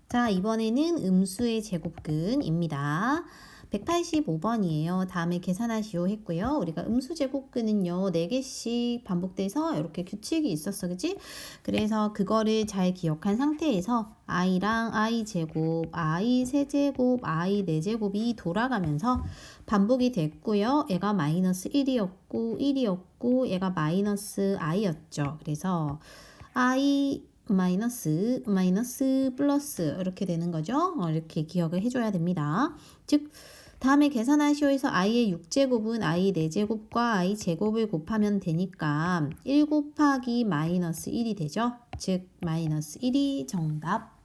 자, 이번에는 음수의 제곱근입니다. 185번이에요. 다음에 계산하시오 했고요. 우리가 음수 제곱근은요, 4개씩 반복돼서 이렇게 규칙이 있었어. 그치? 그래서 그거를 잘 기억한 상태에서 i랑 i 제곱, i 세제곱, i 4제곱이 돌아가면서 반복이 됐고요. 얘가 마이너스 1이었고 얘가 마이너스 i였죠. 그래서 i 마이너스 플러스 이렇게 되는 거죠. 이렇게 기억을 해줘야 됩니다. 즉 다음에 계산하시오에서 i의 6제곱은 i 4제곱과 i 제곱을 곱하면 되니까 1 곱하기 마이너스 1이 되죠. 즉 마이너스 1이 정답.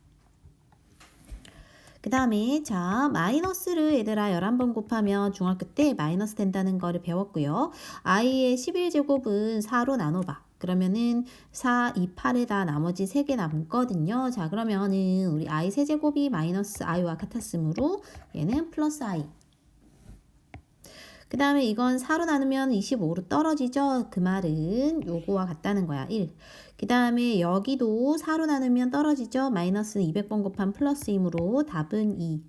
그 다음에 자 마이너스를 얘들아 11번 곱하면 중학교 때 마이너스 된다는 거를 배웠고요. i의 11제곱은 4로 나눠봐. 그러면은 4, 2, 8에다 나머지 3개 남거든요. 자 그러면은 우리 i 세제곱이 마이너스 i와 같았으므로 얘는 플러스 i. 그 다음에 이건 4로 나누면 25로 떨어지죠. 그 말은 요거와 같다는 거야. 1. 그 다음에 여기도 4로 나누면 떨어지죠. 마이너스는 200번 곱한 플러스이므로 답은 2.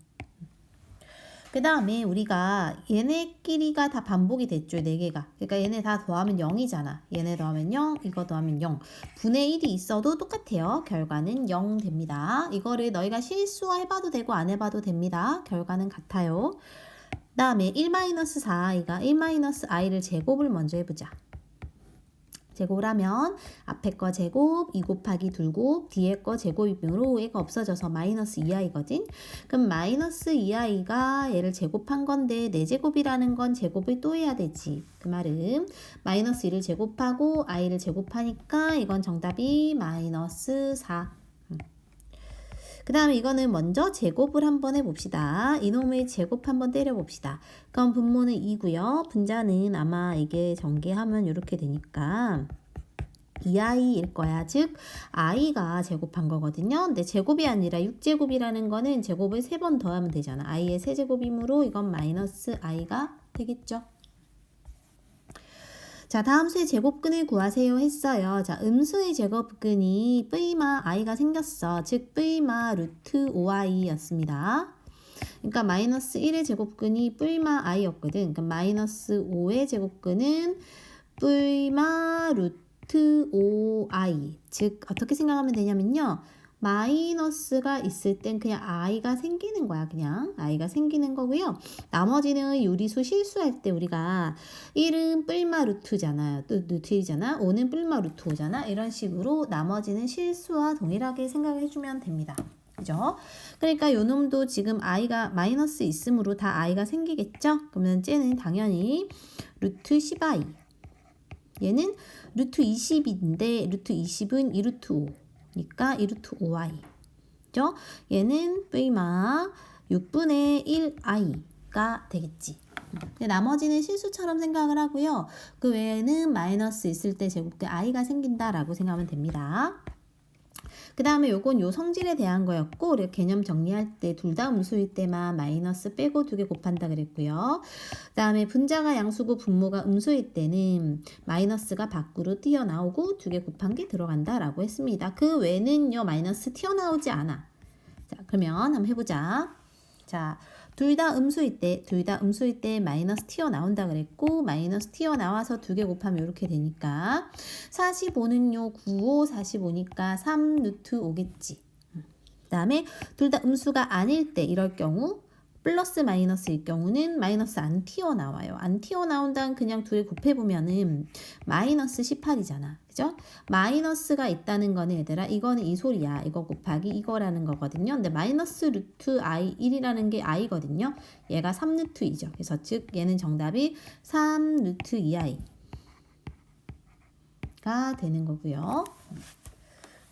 그 다음에 우리가 얘네끼리가 다 반복이 됐죠. 4개가. 그러니까 얘네 다 더하면 0이잖아. 얘네 더하면 0, 이거 더하면 0. 분의 1이 있어도 똑같아요. 결과는 0 됩니다. 이거를 너희가 실수해봐도 되고 안 해봐도 됩니다. 결과는 같아요. 그 다음에 1-4i가 1-i를 제곱을 먼저 해보자. 제곱을 하면 앞에 거 제곱 2 곱하기 둘곱 뒤에 거 제곱이므로 얘가 없어져서 마이너스 2i거든. 그럼 마이너스 2i가 얘를 제곱한 건데 4제곱이라는 건 제곱을 또 해야 되지. 그 말은 마이너스 1을 제곱하고 i를 제곱하니까 이건 정답이 마이너스 4. 그 다음에 이거는 먼저 제곱을 한번 해봅시다. 이놈의 제곱 한번 때려봅시다. 그럼 분모는 2고요. 분자는 아마 이게 전개하면 이렇게 되니까 2i일 거야. 즉 i가 제곱한 거거든요. 근데 제곱이 아니라 6제곱이라는 거는 제곱을 3번 더하면 되잖아. i의 세제곱이므로 이건 마이너스 i가 되겠죠. 자, 다음 수의 제곱근을 구하세요 했어요. 자, 음수의 제곱근이 뿌이마 i가 생겼어. 즉 뿌이마 루트 5i였습니다. 그러니까 마이너스 1의 제곱근이 뿌이마 i였거든. 그러니까 마이너스 5의 제곱근은 뿌이마 루트 5i. 즉 어떻게 생각하면 되냐면요. 마이너스가 있을 땐 그냥 i가 생기는 거야. 그냥 i가 생기는 거고요. 나머지는 유리수 실수할 때 우리가 1은 뿔마 루트잖아요. 또 루트 1이잖아. 5는 뿔마 루트 5잖아. 이런 식으로 나머지는 실수와 동일하게 생각을 해주면 됩니다. 그죠? 그러니까 요 놈도 지금 i가 마이너스 있으므로 다 i가 생기겠죠? 그러면 쟤는 당연히 루트 10i. 얘는 루트 20인데 루트 20은 2루트 5. 그러니까 2루트 5i. 그죠? 얘는 뿌이마 6분의 1i가 되겠지. 나머지는 실수처럼 생각을 하고요. 그 외에는 마이너스 있을 때 제곱돼 i가 생긴다라고 생각하면 됩니다. 그 다음에 요건 요 성질에 대한 거였고 우리가 개념 정리할 때 둘 다 음수일 때만 마이너스 빼고 2개 곱한다 그랬고요. 그 다음에 분자가 양수고 분모가 음수일 때는 마이너스가 밖으로 튀어나오고 2개 곱한 게 들어간다 라고 했습니다. 그 외는요 마이너스 튀어나오지 않아. 자 그러면 한번 해보자. 자 둘 다 음수일 때 마이너스 튀어나온다 그랬고 마이너스 튀어나와서 2개 곱하면 이렇게 되니까 45는요 95, 45니까 3 루트 5겠지. 그 다음에 둘 다 음수가 아닐 때 이럴 경우 플러스 마이너스일 경우는 마이너스 안 튀어나와요. 안 튀어나온다는 그냥 2개 곱해보면은 마이너스 18이잖아. 그죠? 마이너스가 있다는 거는 얘들아 이거는 이 소리야. 이거 곱하기 이거라는 거거든요. 근데 마이너스 루트 i 1이라는 게 i거든요. 얘가 3 루트 2죠. 그래서 즉 얘는 정답이 3 루트 2i가 되는 거고요.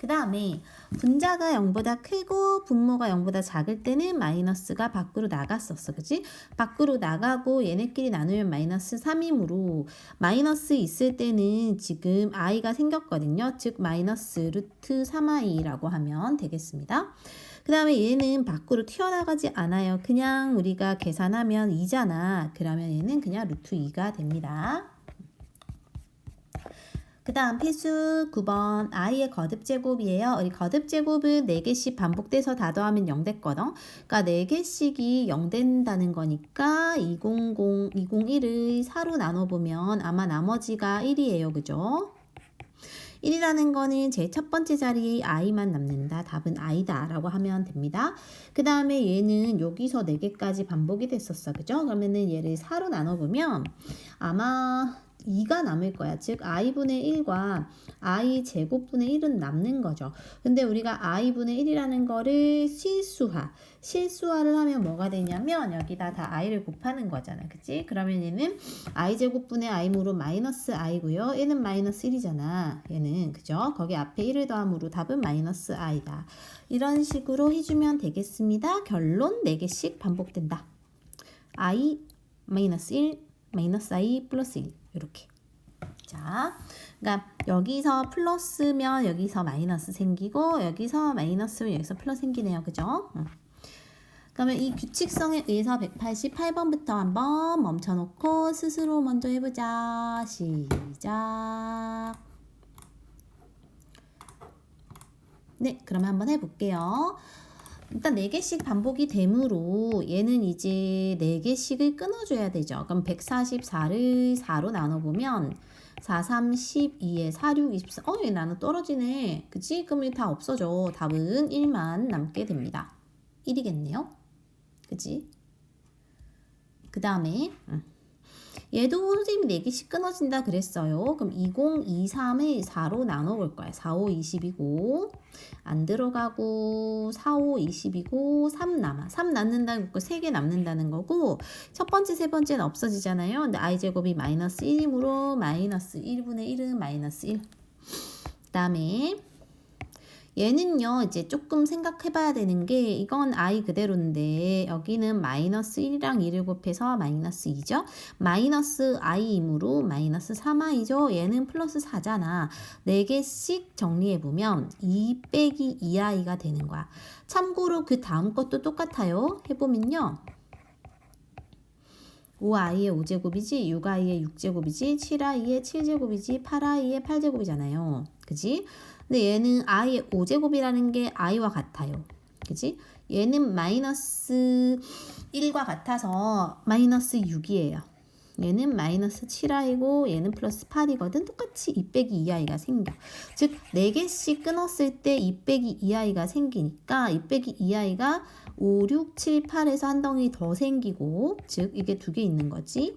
그 다음에 분자가 0보다 크고 분모가 0보다 작을 때는 마이너스가 밖으로 나갔었어. 그치? 밖으로 나가고 얘네끼리 나누면 마이너스 3이므로 마이너스 있을 때는 지금 i가 생겼거든요. 즉 마이너스 루트 3i라고 하면 되겠습니다. 그 다음에 얘는 밖으로 튀어나가지 않아요. 그냥 우리가 계산하면 2잖아. 그러면 얘는 그냥 루트 2가 됩니다. 그 다음 필수 9번 i의 거듭제곱이에요. 우리 거듭제곱은 4개씩 반복돼서 다 더하면 0 됐거든. 그러니까 4개씩이 0 된다는 거니까 201을 4로 나눠보면 아마 나머지가 1이에요. 그죠? 1이라는 거는 제 첫 번째 자리에 i만 남는다. 답은 i다 라고 하면 됩니다. 그 다음에 얘는 여기서 4개까지 반복이 됐었어. 그죠? 그러면은 얘를 4로 나눠보면 아마 2가 남을 거야. 즉 i분의 1과 i 제곱분의 1은 남는 거죠. 근데 우리가 i분의 1이라는 거를 실수화를 하면 뭐가 되냐면 여기다 다 i를 곱하는 거잖아. 그치? 그러면 얘는 i 제곱분의 i므로 마이너스 i고요. 얘는 마이너스 1이잖아. 얘는 그죠? 거기 앞에 1을 더함으로 답은 마이너스 i다. 이런 식으로 해주면 되겠습니다. 결론 4개씩 반복된다. i 마이너스 1 마이너스 i 플러스 1 이렇게. 자, 그러니까 여기서 플러스면 여기서 마이너스 생기고 여기서 마이너스면 여기서 플러스 생기네요. 그죠? 그러면 이 규칙성에 의해서 188번부터 한번 멈춰놓고 스스로 먼저 해보자. 시작. 네, 그러면 한번 해볼게요. 일단 4개씩 반복이 되므로 얘는 이제 4개씩을 끊어줘야 되죠. 그럼 144를 4로 나눠보면 4, 3, 12에 4, 6, 24. 얘 나눠 떨어지네. 그치? 그럼 이게 다 없어져. 답은 1만 남게 됩니다. 1이겠네요. 그치? 그 다음에 얘도 선생님이 4개씩 끊어진다 그랬어요. 그럼 20, 23을 4로 나눠볼 거야. 4, 5, 20이고 안 들어가고 4, 5, 20이고 3 남아. 3 남는다는 거 3개 남는다는 거고 첫 번째, 세 번째는 없어지잖아요. 근데 i제곱이 마이너스 1이므로 마이너스 1분의 1은 마이너스 1. 그 다음에 얘는요 이제 조금 생각해 봐야 되는 게 이건 i 그대로인데 여기는 마이너스 1이랑 2를 곱해서 마이너스 2죠. 마이너스 i이므로 마이너스 3i죠. 얘는 플러스 4잖아. 4개씩 정리해 보면 2 빼기 2i가 되는 거야. 참고로 그 다음 것도 똑같아요. 해보면요 5i의 5제곱이지 6i의 6제곱이지 7i의 7제곱이지 8i의 8제곱이잖아요. 그지? 근데 얘는 i의 5제곱이라는 게 i와 같아요. 그지? 얘는 마이너스 1과 같아서 마이너스 6이에요. 얘는 마이너스 7i고 얘는 플러스 8이거든. 똑같이 2 빼기 2i가 생겨. 즉 4개씩 끊었을 때 2 빼기 2i가 생기니까 2 빼기 2i가 5, 6, 7, 8에서 한 덩이 더 생기고 즉 이게 2개 있는 거지.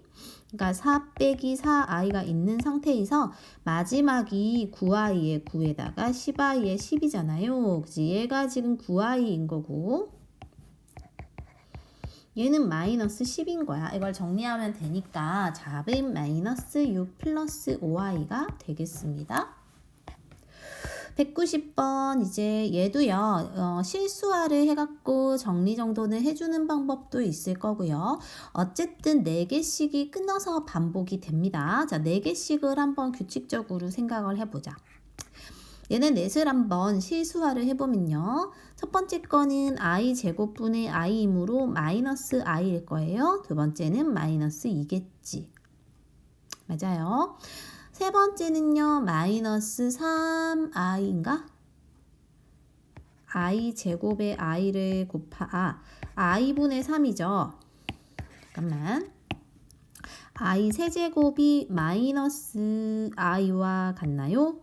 그러니까 4 빼기 4i가 있는 상태에서 마지막이 9i의 9에다가 10i의 10이잖아요. 그치? 얘가 지금 9i인 거고 얘는 마이너스 10인 거야. 이걸 정리하면 되니까 답은 마이너스 6 플러스 5i가 되겠습니다. 190번 이제 얘도요 실수화를 해갖고 정리정돈을 해주는 방법도 있을 거고요. 어쨌든 4개씩이 끊어서 반복이 됩니다. 자, 4개씩을 한번 규칙적으로 생각을 해보자. 얘는 넷을 한번 실수화를 해보면요. 첫 번째 거는 i 제곱분의 i이므로 마이너스 i일 거예요. 두 번째는 마이너스 2겠지. 맞아요. 세 번째는요. 마이너스 3i인가? i 제곱에 i를 i분의 3이죠. 잠깐만. i 세제곱이 마이너스 i와 같나요?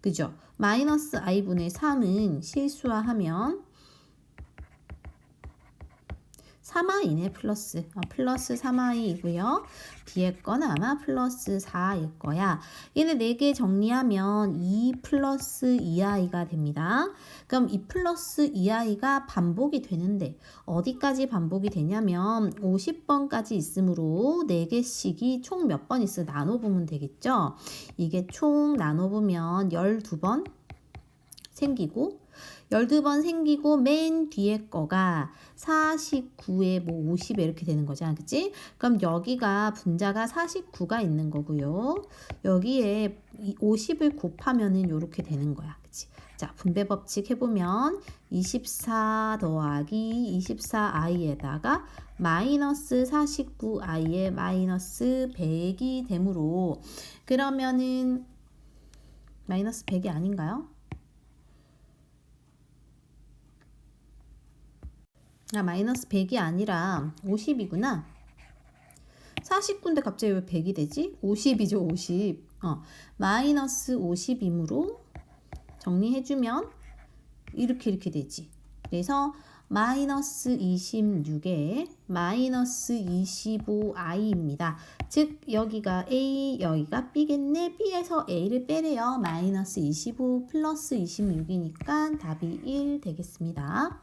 그죠? 마이너스 i분의 3은 실수화하면 3i네 플러스. 플러스 3i이고요. 뒤에 건 아마 플러스 4일 거야. 얘네 4개 정리하면 2 플러스 2i가 됩니다. 그럼 2 플러스 2i가 반복이 되는데 어디까지 반복이 되냐면 50번까지 있으므로 4개씩이 총 몇 번 있어 나눠보면 되겠죠. 이게 총 나눠보면 12번 생기고 12번 생기고 맨 뒤에 거가 49에 뭐 50에 이렇게 되는 거잖아. 그치? 그럼 여기가 분자가 49가 있는 거고요. 여기에 50을 곱하면은 이렇게 되는 거야. 그치? 자, 분배 법칙 해보면 24 더하기 24i에다가 마이너스 49i에 마이너스 100이 되므로 그러면은 마이너스 100이 아닌가요? 마이너스 100이 아니라 50이구나. 49인데 갑자기 왜 100이 되지? 50이죠, 50. 마이너스 50이므로 정리해주면 이렇게 되지. 그래서 마이너스 26에 마이너스 25i입니다. 즉 여기가 A, 여기가 B겠네. B에서 A를 빼래요. 마이너스 25 플러스 26이니까 답이 1 되겠습니다.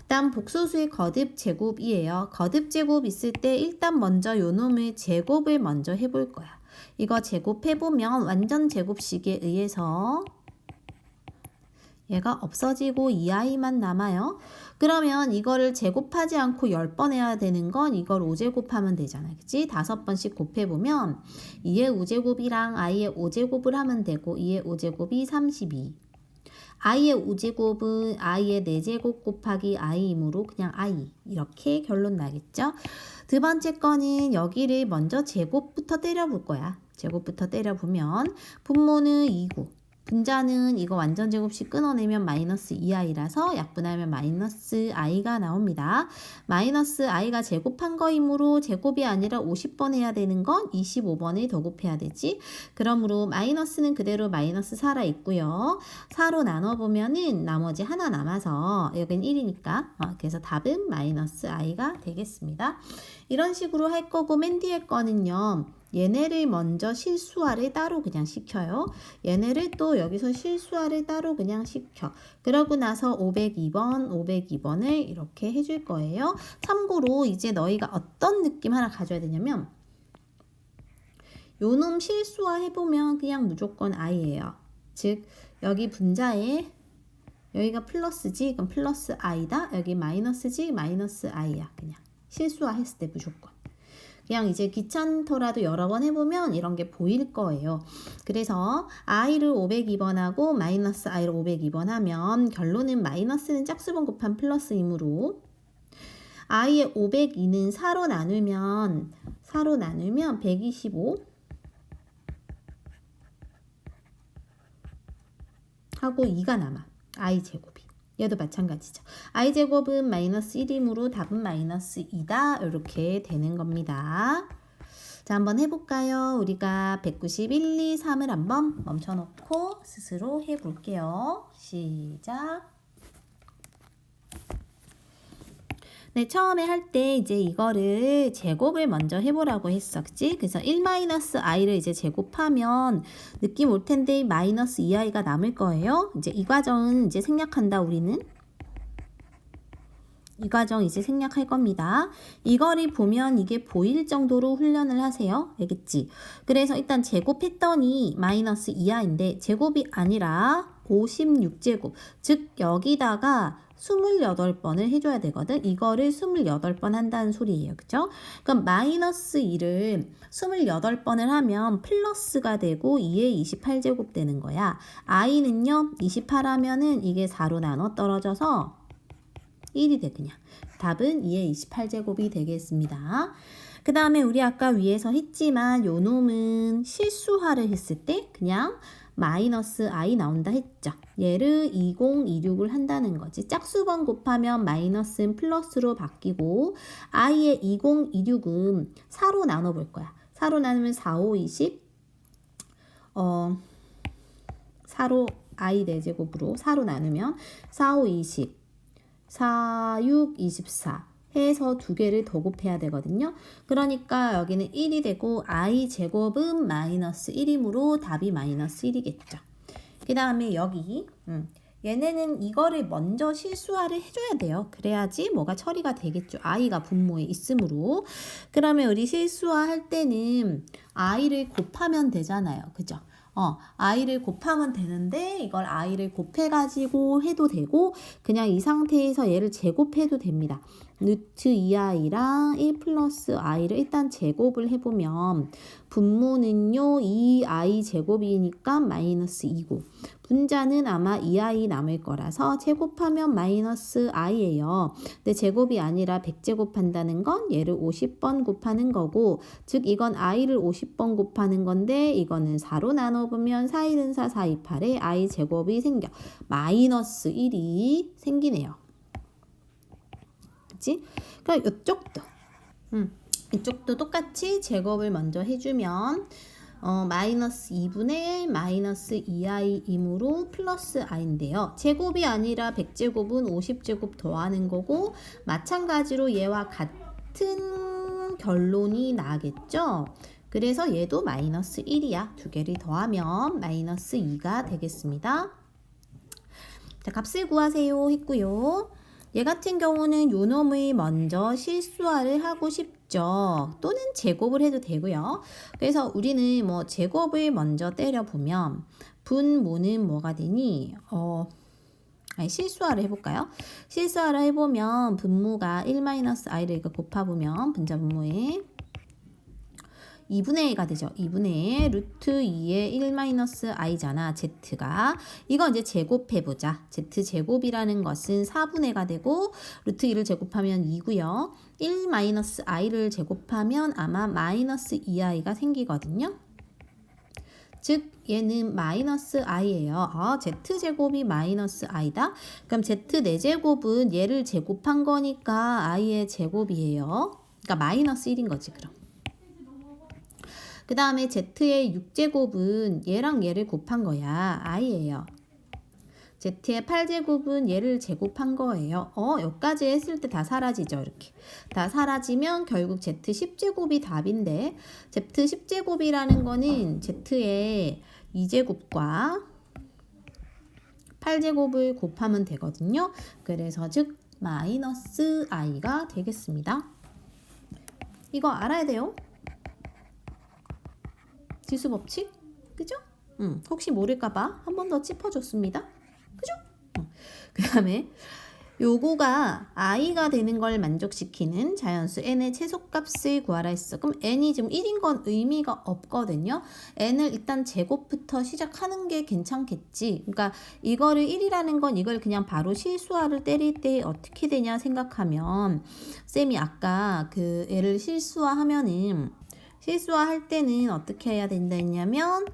다음 복소수의 거듭 제곱이에요. 거듭 제곱 있을 때 일단 먼저 요 놈의 제곱을 먼저 해볼 거야. 이거 제곱해보면 완전 제곱식에 의해서 얘가 없어지고 2i만 남아요. 그러면 이거를 제곱하지 않고 10번 해야 되는 건 이걸 5제곱하면 되잖아. 그치? 5번씩 곱해보면 2의 5제곱이랑 i의 5제곱을 하면 되고 2의 5제곱이 32. i의 5제곱은 i의 4제곱 곱하기 i이므로 그냥 i. 이렇게 결론 나겠죠? 두 번째 거는 여기를 먼저 제곱부터 때려볼 거야. 제곱부터 때려보면 분모는 2고 분자는 이거 완전 제곱식 끊어내면 마이너스 2i라서 약분하면 마이너스 i가 나옵니다. 마이너스 i가 제곱한 거이므로 제곱이 아니라 50번 해야 되는 건 25번을 더 곱해야 되지. 그러므로 마이너스는 그대로 마이너스 살아 있고요. 4로 나눠보면은 나머지 하나 남아서 여긴 1이니까 그래서 답은 마이너스 i가 되겠습니다. 이런 식으로 할 거고 맨 뒤에 거는요. 얘네를 먼저 실수화를 따로 그냥 시켜요. 얘네를 또 여기서 실수화를 따로 그냥 시켜. 그러고 나서 502번, 502번을 이렇게 해줄 거예요. 참고로 이제 너희가 어떤 느낌 하나 가져야 되냐면 요놈 실수화 해보면 그냥 무조건 i예요. 즉 여기 분자에 여기가 플러스지 그럼 플러스 i다. 여기 마이너스지 마이너스 i야. 그냥 실수화 했을 때 무조건. 그냥 이제 귀찮더라도 여러 번 해보면 이런 게 보일 거예요. 그래서 i를 502번하고 마이너스 i를 502번 하면 결론은 마이너스는 짝수번 곱한 플러스이므로 i의 502는 4로 나누면 125 하고 2가 남아. i 제곱이. 얘도 마찬가지죠. i제곱은 마이너스 1이므로 답은 마이너스 2다. 이렇게 되는 겁니다. 자, 한번 해볼까요? 우리가 191, 2, 3을 한번 멈춰놓고 스스로 해볼게요. 시작. 네, 처음에 할 때 이제 이거를 제곱을 먼저 해보라고 했어. 그치? 그래서 1-i를 이제 제곱하면 느낌 올 텐데 마이너스 2i가 남을 거예요. 이제 이 과정은 이제 생략한다, 우리는. 이 과정 이제 생략할 겁니다. 이거를 보면 이게 보일 정도로 훈련을 하세요. 알겠지? 그래서 일단 제곱했더니 마이너스 2i인데 제곱이 아니라 56제곱. 즉 여기다가 28번을 해줘야 되거든. 이거를 28번 한다는 소리예요. 그쵸? 그럼 마이너스 2를 28번을 하면 플러스가 되고 2의 28제곱 되는 거야. i는요. 28 하면은 이게 4로 나눠 떨어져서 1이 돼 그냥. 답은 2의 28제곱이 되겠습니다. 그 다음에 우리 아까 위에서 했지만 요 놈은 실수화를 했을 때 그냥 마이너스 i 나온다 했죠. 얘를 2026을 한다는 거지. 짝수번 곱하면 마이너스는 플러스로 바뀌고 i의 2026은 4로 나눠볼 거야. 4로 나누면 4, 5, 20 4로 i 4제곱으로 4로 나누면 4, 5, 20 4, 6, 24 해서 두 개를 더 곱해야 되거든요. 그러니까 여기는 1이 되고 i 제곱은 마이너스 1이므로 답이 마이너스 1이겠죠. 그 다음에 여기 얘네는 이거를 먼저 실수화를 해줘야 돼요. 그래야지 뭐가 처리가 되겠죠. i가 분모에 있으므로. 그러면 우리 실수화 할 때는 i를 곱하면 되잖아요. 그죠? i를 곱하면 되는데 이걸 i를 곱해가지고 해도 되고 그냥 이 상태에서 얘를 제곱해도 됩니다. 루트 2i랑 1 플러스 i를 일단 제곱을 해보면 분모는요 2i 제곱이니까 마이너스 2고 분자는 아마 2i 남을 거라서 제곱하면 마이너스 i예요. 근데 제곱이 아니라 100제곱한다는 건 얘를 50번 곱하는 거고 즉 이건 i를 50번 곱하는 건데 이거는 4로 나눠보면 4, 1은 4, 4, 2, 8에 i 제곱이 생겨 마이너스 1이 생기네요. 그치? 그럼 이쪽도 똑같이 제곱을 먼저 해주면 마이너스 2분의 마이너스 2i이므로 플러스 i인데요. 제곱이 아니라 100제곱은 50제곱 더하는 거고 마찬가지로 얘와 같은 결론이 나겠죠. 그래서 얘도 마이너스 1이야. 두 개를 더하면 마이너스 2가 되겠습니다. 자, 값을 구하세요 했고요. 얘 같은 경우는 요 놈의 먼저 실수화를 하고 싶죠. 또는 제곱을 해도 되고요. 그래서 우리는 뭐 제곱을 먼저 때려보면 분모는 뭐가 되니? 실수화를 해볼까요? 실수화를 해보면 분모가 1-i를 이거 곱해보면 분자 분모에 2분의 1가 되죠. 2분의 1 루트 2의 1-i잖아. z가. 이거 이제 제곱해보자. z제곱이라는 것은 4분의 1가 되고 루트 2를 제곱하면 2고요. 1-i를 제곱하면 아마 마이너스 2i가 생기거든요. 즉 얘는 마이너스 i예요. z제곱이 마이너스 i다. 그럼 z 4제곱은 얘를 제곱한 거니까 i의 제곱이에요. 그러니까 마이너스 1인 거지 그럼. 그 다음에 z의 6제곱은 얘랑 얘를 곱한 거야. i예요. z의 8제곱은 얘를 제곱한 거예요. 여기까지 했을 때 다 사라지죠. 이렇게. 다 사라지면 결국 z 10제곱이 답인데 z 10제곱이라는 거는 z의 2제곱과 8제곱을 곱하면 되거든요. 그래서 즉 마이너스 i가 되겠습니다. 이거 알아야 돼요. 지수 법칙? 그죠? 혹시 모를까봐 한 번 더 짚어줬습니다. 그죠? 그 다음에 요거가 i가 되는 걸 만족시키는 자연수 n의 최소값을 구하라 했어. 그럼 n이 지금 1인 건 의미가 없거든요. n을 일단 제곱부터 시작하는 게 괜찮겠지. 그러니까 이거를 1이라는 건 이걸 그냥 바로 실수화를 때릴 때 어떻게 되냐 생각하면 쌤이 아까 그 애를 실수화하면은 실수화할 때는 어떻게 해야 된다냐면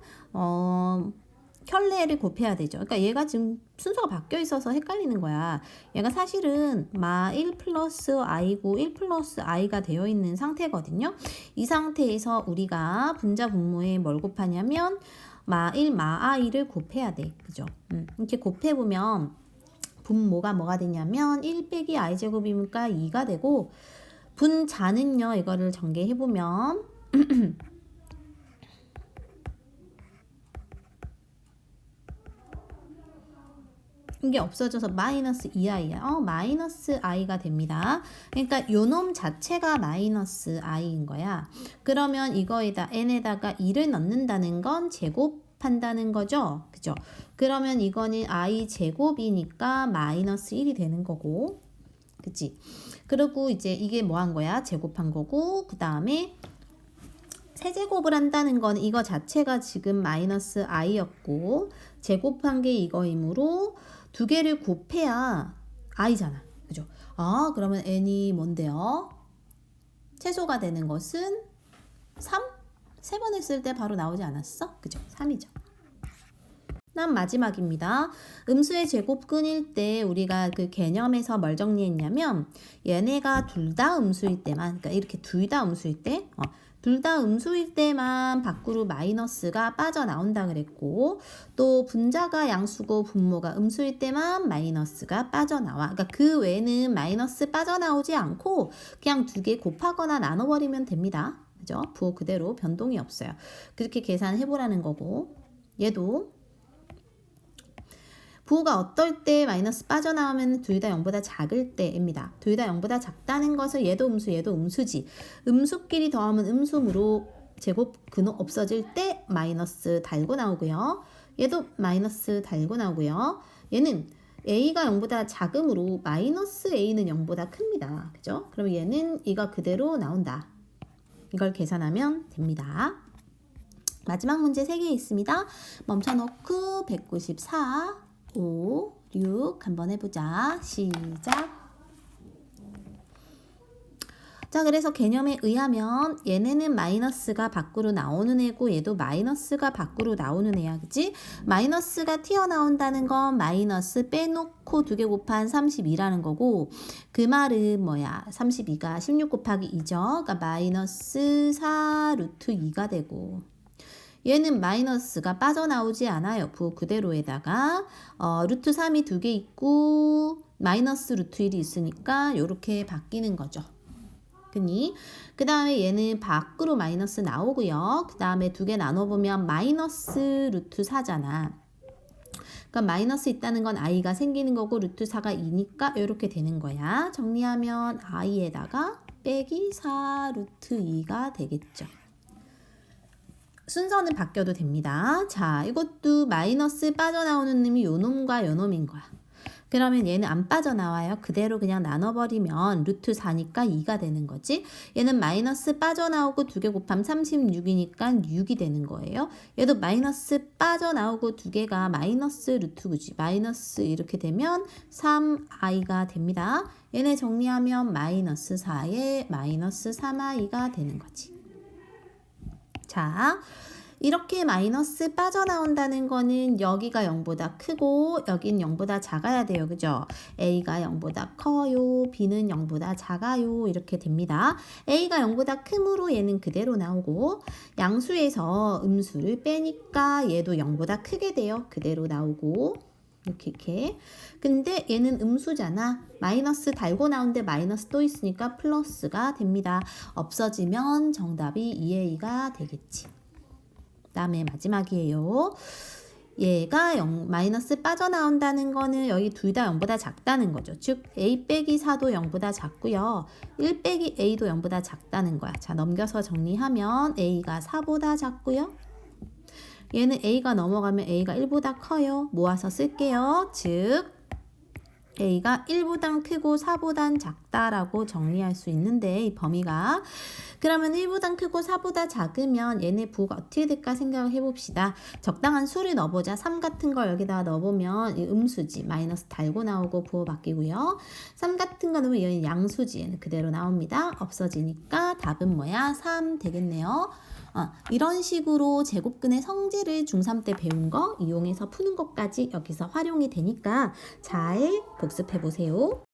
켤레를 곱해야 되죠. 그러니까 얘가 지금 순서가 바뀌어 있어서 헷갈리는 거야. 얘가 사실은 마 1 플러스 i고 1 플러스 i가 되어 있는 상태거든요. 이 상태에서 우리가 분자 분모에 뭘 곱하냐면 마 1 마 i를 곱해야 돼. 그죠? 이렇게 곱해보면 분모가 뭐가 되냐면 1 빼기 i제곱이니까 2가 되고 분자는요. 이거를 전개해보면 이게 없어져서 마이너스 2i야. 마이너스 i가 됩니다. 그러니까 요놈 자체가 마이너스 i인 거야. 그러면 이거에다 n에다가 2를 넣는다는 건 제곱한다는 거죠. 그죠? 그러면 이거는 i 제곱이니까 마이너스 1이 되는 거고. 그치? 그리고 이제 이게 뭐 한 거야? 제곱한 거고 그 다음에 세제곱을 한다는 건 이거 자체가 지금 마이너스 i였고 제곱한 게 이거이므로 두 개를 곱해야 i잖아. 그죠? 그러면 n이 뭔데요? 최소가 되는 것은 3? 세 번 했을 때 바로 나오지 않았어? 그죠? 3이죠. 다음 마지막입니다. 음수의 제곱근일 때 우리가 그 개념에서 뭘 정리했냐면 얘네가 둘 다 음수일 때만 그러니까 이렇게 둘 다 음수일 때 둘 다 음수일 때만 밖으로 마이너스가 빠져나온다 그랬고 또 분자가 양수고 분모가 음수일 때만 마이너스가 빠져나와. 그러니까 그 외에는 마이너스 빠져나오지 않고 그냥 두 개 곱하거나 나눠버리면 됩니다. 그죠? 부호 그대로 변동이 없어요. 그렇게 계산해보라는 거고 얘도 부호가 어떨 때 마이너스 빠져나오면 둘 다 0보다 작을 때입니다. 둘 다 0보다 작다는 것은 얘도 음수 얘도 음수지. 음수끼리 더하면 음수므로 제곱 근호 없어질 때 마이너스 달고 나오고요. 얘도 마이너스 달고 나오고요. 얘는 a가 0보다 작으므로 마이너스 a는 0보다 큽니다. 그죠? 그럼 얘는 이가 그대로 나온다. 이걸 계산하면 됩니다. 마지막 문제 3개 있습니다. 멈춰놓고 194, 5, 6 한번 해보자. 시작. 자, 그래서 개념에 의하면 얘네는 마이너스가 밖으로 나오는 애고 얘도 마이너스가 밖으로 나오는 애야. 그치? 마이너스가 튀어나온다는 건 마이너스 빼놓고 2개 곱한 32라는 거고 그 말은 뭐야? 32가 16 곱하기 2죠. 그러니까 마이너스 4 루트 2가 되고 얘는 마이너스가 빠져나오지 않아요. 부호 그대로에다가 루트 3이 2개 있고 마이너스 루트 1이 있으니까 이렇게 바뀌는 거죠. 그 다음에 얘는 밖으로 마이너스 나오고요. 그 다음에 2개 나눠보면 마이너스 루트 4잖아. 그러니까 마이너스 있다는 건 i가 생기는 거고 루트 4가 2니까 이렇게 되는 거야. 정리하면 i에다가 빼기 4 루트 2가 되겠죠. 순서는 바뀌어도 됩니다. 자, 이것도 마이너스 빠져나오는 놈이 요 놈과 요 놈인 거야. 그러면 얘는 안 빠져나와요. 그대로 그냥 나눠버리면 루트 4니까 2가 되는 거지. 얘는 마이너스 빠져나오고 2개 곱하면 36이니까 6이 되는 거예요. 얘도 마이너스 빠져나오고 2개가 마이너스 루트 9지. 마이너스 이렇게 되면 3i가 됩니다. 얘네 정리하면 마이너스 4에 마이너스 3i가 되는 거지. 자, 이렇게 마이너스 빠져나온다는 거는 여기가 0보다 크고 여긴 0보다 작아야 돼요. 그죠? A가 0보다 커요. B는 0보다 작아요. 이렇게 됩니다. A가 0보다 크므로 얘는 그대로 나오고 양수에서 음수를 빼니까 얘도 0보다 크게 돼요. 그대로 나오고 이렇게. 근데 얘는 음수잖아. 마이너스 달고 나오는데 마이너스 또 있으니까 플러스가 됩니다. 없어지면 정답이 2A가 되겠지. 다음에 마지막이에요. 얘가 마이너스 빠져나온다는 거는 여기 둘 다 0보다 작다는 거죠. 즉 A 빼기 4도 0보다 작고요. 1 빼기 A도 0보다 작다는 거야. 자, 넘겨서 정리하면 A가 4보다 작고요. 얘는 A가 넘어가면 A가 1보다 커요. 모아서 쓸게요. 즉 A가 1보단 크고 4보단 작다라고 정리할 수 있는데 이 범위가 그러면 1보단 크고 4보다 작으면 얘네 부호가 어떻게 될까 생각을 해봅시다. 적당한 수를 넣어보자. 3 같은 걸 여기다 넣어보면 이 음수지. 마이너스 달고 나오고 부호 바뀌고요. 3 같은 거 넣으면 얘는 양수지. 얘는 그대로 나옵니다. 없어지니까 답은 뭐야? 3 되겠네요. 이런 식으로 제곱근의 성질을 중3 때 배운 거 이용해서 푸는 것까지 여기서 활용이 되니까 잘 복습해 보세요.